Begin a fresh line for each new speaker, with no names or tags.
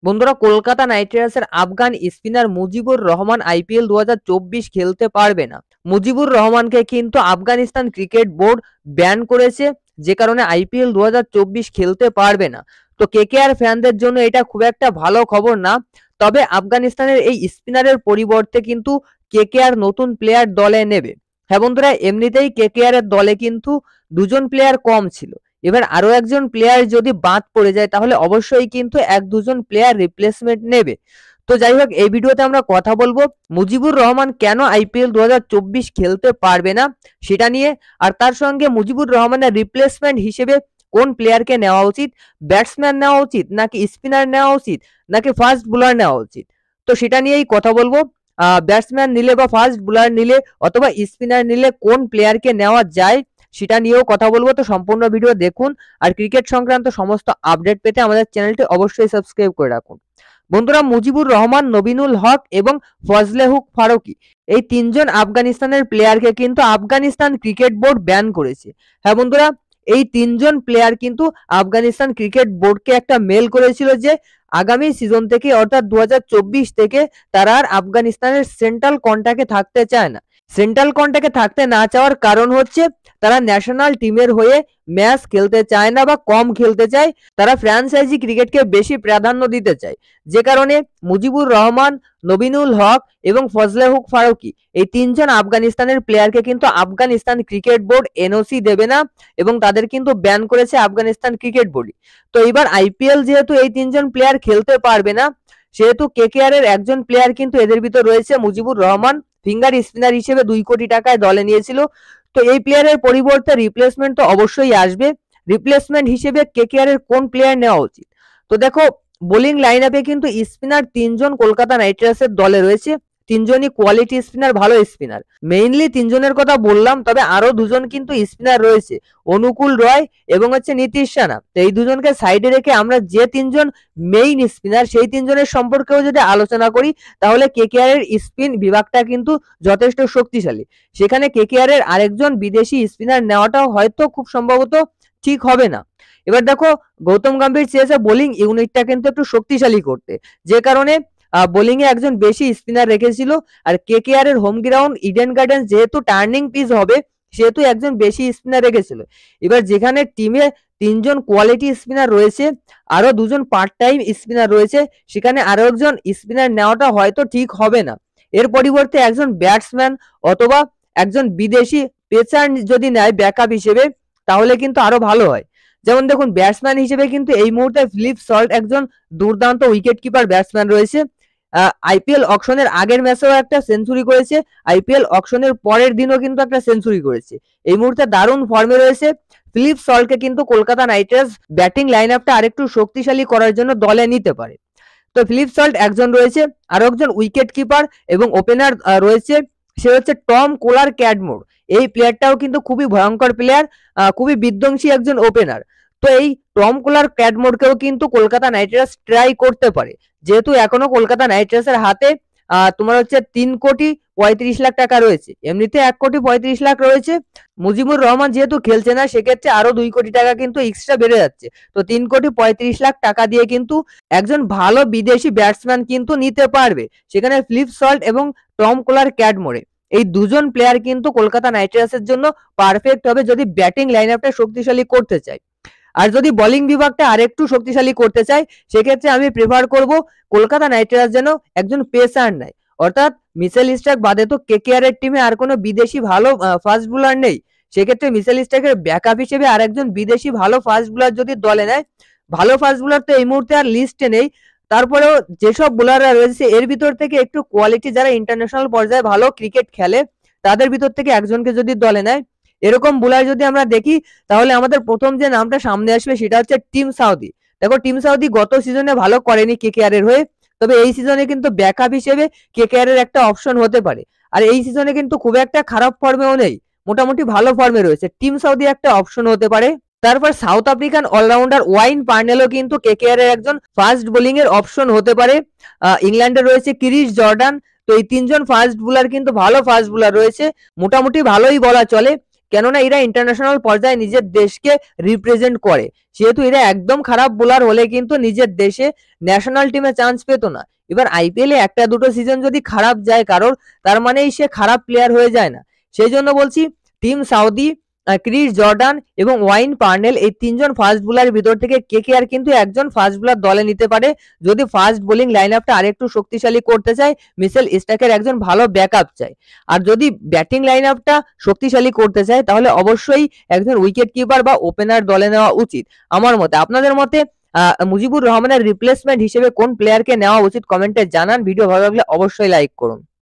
বন্ধুরা, কলকাতা নাইট রাইডার্সের Afghan spinner Mujibur Rahman IPL 2024 খেলতে পারবে না। মুজিবুর রহমানকে কিন্তু আফগানিস্তান ক্রিকেট বোর্ড ব্যান করেছে, যে কারণে আইপিএল 2024 খেলতে পারবে না। তো কেকেআর ফ্যানদের জন্য এটা খুব একটা ভালো খবর না। তবে আফগানিস্তানের এই স্পিনারের পরিবর্তে কিন্তু কেকেআর নতুন প্লেয়ার দলে নেবে। হ্যাঁ বন্ধুরা, এমনিতেই কেকেআর এর দলে কিন্তু দুজন প্লেয়ার কম ছিল। এবার আরো একজন প্লেয়ার যদি বাদ পড়ে যায় তাহলে অবশ্যই কিন্তু এক দুজন প্লেয়ার রিপ্লেসমেন্ট নেবে। তো যাই হোক, এই ভিডিওতে আমরা কথা বলবো মুজিবুর রহমান কেন আইপিএল 2024 খেলতে পারবে না সেটা নিয়ে, আর তার সঙ্গে মুজিবুর রহমানের রিপ্লেসমেন্ট হিসেবে কোন প্লেয়ারকে নেওয়া উচিত, ব্যাটসম্যান নেওয়া উচিত নাকি স্পিনার নেওয়া উচিত নাকি ফাস্ট বোলার নেওয়া উচিত, তো সেটা নিয়েই কথা বলবো। ব্যাটসম্যান নিলে বা ফাস্ট বোলার নিলে অথবা স্পিনার নিলে কোন প্লেয়ারকে নেওয়া যায় সেটা নিয়েও কথা বলবো। তো সম্পূর্ণ ভিডিও দেখুন, আর ক্রিকেট সংক্রান্ত সমস্ত আপডেট পেতে আমাদের চ্যানেলটি অবশ্যই সাবস্ক্রাইব করে রাখুন। বন্ধুরা, মুজিবুর রহমান, নবিনুল হক এবং ফজলে হুক ফারুকি এই তিনজন আফগানিস্তানের প্লেয়ারকে কিন্তু আফগানিস্তান ক্রিকেট বোর্ড ব্যান করেছে। হ্যাঁ বন্ধুরা, এই তিনজন প্লেয়ার কিন্তু আফগানিস্তান ক্রিকেট বোর্ডকে একটা মেল করেছিল যে আগামী সিজন থেকে অর্থাৎ 2024 থেকে তারা আর আফগানিস্তানের সেন্ট্রাল কন্ট্রাক্টে থাকতে চায় না। সেন্ট্রাল কন্ট্রাক্টে থাকতে না চাওয়ার কারণ হচ্ছে তারা ন্যাশনাল টিমের হয়ে ম্যাচ খেলতে চায় না বা কম খেলতে চায়, তারা ফ্র্যাঞ্চাইজি ক্রিকেটকে বেশি প্রাধান্য দিতে চায়। যে কারণে মুজিবুর রহমান, নবিনুল হক এবং ফজলে হুক ফারুকি এই তিনজন আফগানিস্তানের প্লেয়ারকে কিন্তু আফগানিস্তান ক্রিকেট বোর্ড এনওসি দেবে না এবং তাদের কিন্তু ব্যান করেছে আফগানিস্তান ক্রিকেট বোর্ড। তো এবার আইপিএল যেহেতু এই তিনজন প্লেয়ার খেলতে পারবে না, সেহেতু কেকেআর এর একজন প্লেয়ার কিন্তু এদের ভিতর রয়েছে মুজিবুর রহমান, ফিঙ্গার স্পিনার হিসেবে 2 কোটি টাকায় দলে নিয়েছিল। তো এই প্লেয়ারের পরিবর্তে রিপ্লেসমেন্ট তো অবশ্যই আসবে। রিপ্লেসমেন্ট হিসেবে কেকেআর এর কোন প্লেয়ার নেওয়া উচিত? তো দেখো, বোলিং লাইন আপে কিন্তু স্পিনার তিনজন কলকাতা নাইট রাইডার্সের দলে রয়েছে। তিনজনই কোয়ালিটি স্পিনার, ভালো স্পিনার। মেইনলি তিনজনের কথা বললাম, তবে আরো দুজন কিন্তু স্পিনার রয়েছে, অনুকূল রয় এবং হচ্ছে নীতিশ রানা। তো এই দুজনকে সাইডে রেখে আমরা যে তিনজন মেইন স্পিনার সেই তিনজনের সম্পর্কেও যদি আলোচনা করি তাহলে কেকেআর এর স্পিন বিভাগটা কিন্তু যথেষ্ট শক্তিশালী। সেখানে কেকেআর এর আরেকজন বিদেশি স্পিনার নেওয়াটাও হয়তো খুব সম্ভবত ঠিক হবে না। এবার দেখো, গৌতম গম্ভীর চেয়েছে বোলিং ইউনিটটা কিন্তু একটু শক্তিশালী করতে, যে কারণে বোলিং এ একজন বেশি স্পিনার রেখেছিল। আর কেকেআর এর হোম গ্রাউন্ড ইডেন গার্ডেন্স যেহেতু টার্নিং পিচ হবে, সেহেতু একজন বেশি স্পিনার রেখেছিল। এবার যেখানে টিমে তিনজন কোয়ালিটি স্পিনার রয়েছে, আরো দুজন পার্ট টাইম স্পিনার রয়েছে, সেখানে আরো একজন স্পিনার নেওয়াটা হয়তো ঠিক হবে না। এর পরিবর্তে একজন ব্যাটসম্যান অথবা একজন বিদেশি পেসার যদি নেয় ব্যাকআপ হিসেবে তাহলে কিন্তু আরো ভালো হয়। যেমন দেখুন, ব্যাটসম্যান হিসেবে কিন্তু এই মুহূর্তে ফিলিপ সল্ট একজন দুর্দান্ত উইকেট কিপার ব্যাটসম্যান রয়েছে। আইপিএল অকশনের আগের ম্যাচেও একটা সেঞ্চুরি করেছে, আইপিএল অকশনের পরের দিনও কিন্তু একটা সেঞ্চুরি করেছে। এই মুহূর্তে দারুণ ফর্মে রয়েছে। ফিলিপ সল্টকে কিন্তু Kolkata night Riders batting line আপটা আরেকটু শক্তিশালী করার জন্য দলে নিতে পারে। তো ফিলিপ সল্ট একজন রয়েছে, আরো একজন উইকেট কিপার এবং ওপেনার রয়েছে, সে হচ্ছে টম কোলার ক্যাডমোর। এই প্লেয়ারটাও কিন্তু খুবই ভয়ঙ্কর প্লেয়ার, খুবই বিধ্বংসী একজন ওপেনার। তো এই টম কোলার ক্যাডমোরকেও কিন্তু কলকাতা নাইট রাইডার্স ট্রাই করতে পারে, যেহেতু এখনো কলকাতা নাইট রাইডার্সের হাতে তোমার হচ্ছে 3,35,00,000 টাকা রয়েছে, এমনিতে 1,35,00,000 রয়েছে। মুজিবুর রহমান যেহেতু খেলছে না, সেক্ষেত্রে আরো 2 কোটি টাকা কিন্তু এক্সট্রা বেড়ে যাচ্ছে। তো 3,35,00,000 টাকা দিয়ে কিন্তু একজন ভালো বিদেশি ব্যাটসম্যান কিন্তু নিতে পারবে। সেখানে ফিলিপ সল্ট এবং টম কোলার ক্যাডমোরে এই দুজন প্লেয়ার কিন্তু কলকাতা নাইট রাইডার্সের জন্য পারফেক্ট হবে যদি ব্যাটিং লাইন আপটা শক্তিশালী করতে চায়। আর যদি বোলিং বিভাগটা আরেকটু শক্তিশালী করতে চায়, সেক্ষেত্রে আমি প্রেফার করব কলকাতা নাইট রাইডার্স যেন একজন পেসার নেয়। অর্থাৎ মিচেল স্টার্ক বাদে তো কেকেআর এর টিমে আর কোনো বিদেশি ভালো ফাস্ট বোলার নেই। সেক্ষেত্রে মিচেল স্টার্কের ব্যাকআপ হিসেবে আরেকজন বিদেশি ভালো ফাস্ট বোলার যদি দলে নেয়, ভালো ফাস্ট বোলার তো এই মুহূর্তে আর লিস্টে নেই, তারপরেও যেসব বোলাররা রয়েছে এর ভিতর থেকে একটু কোয়ালিটি যারা ইন্টারন্যাশনাল পর্যায়ে ভালো ক্রিকেট খেলে তাদের ভিতর থেকে একজনকে যদি দলে নেয়, এরকম বোলার যদি আমরা দেখি তাহলে আমাদের প্রথম যে নামটা সামনে আসবে সেটা হচ্ছে টিম সাউদি। দেখো, টিম সাউদি গত সিজনে ভালো করেনি কেকেআর এর হয়ে, তবে এই সিজনে কিন্তু ব্যাকআপ হিসেবে কেকেআর এর একটা অপশন হতে পারে। আর এই সিজনে কিন্তু খুব একটা খারাপ ফর্মেও নেই, মোটামুটি ভালো ফর্মে রয়েছে, টিম সাউদি একটা অপশন হতে পারে। তারপর সাউথ আফ্রিকান অলরাউন্ডার ওয়াইন পার্নেলও কিন্তু কেকেআর এর একজন ফাস্ট বোলিং এর অপশন হতে পারে। ইংল্যান্ডে রয়েছে ক্রিস জর্ডান। তো এই তিনজন ফাস্ট বোলার কিন্তু ভালো ফাস্ট বোলার রয়েছে, মোটামুটি ভালোই বলা চলে। কেননা এরা ইন্টারন্যাশনাল পর্যায়ে নিজের দেশকে রিপ্রেজেন্ট করে। সেহেতু এরা একদম খারাপ বোলার হলে কিন্তু নিজের দেশে ন্যাশনাল টিমে চান্স পেত না। এবার আইপিএল এ একটা দুটো সিজন যদি খারাপ যায় কারোর, তার মানেই সে খারাপ প্লেয়ার হয়ে যায় না। সেই জন্য বলছি টিম সাউদি, ক্রিস জর্ডান এবং ওয়াইন পার্নেল এই তিনজন ফাস্ট বোলারের ভিতর থেকে কেকেআর কিন্তু একজন ফাস্ট বোলার দলে নিতে পারে যদি ফাস্ট বোলিং লাইন আপটা আরেকটু শক্তিশালী করতে চায়, মিচেল স্টার্কের একজন ভালো ব্যাকআপ চাই। আর যদি ব্যাটিং লাইন আপটা শক্তিশালী করতে চায় তাহলে অবশ্যই একজন উইকেট কিপার বা ওপেনার দলে নেওয়া উচিত আমার মতে। আপনাদের মতে মুজিবুর রহমানের রিপ্লেসমেন্ট হিসেবে কোন প্লেয়ারকে নেওয়া উচিত কমেন্টে জানান। ভিডিও ভালো লাগলে অবশ্যই লাইক করুন।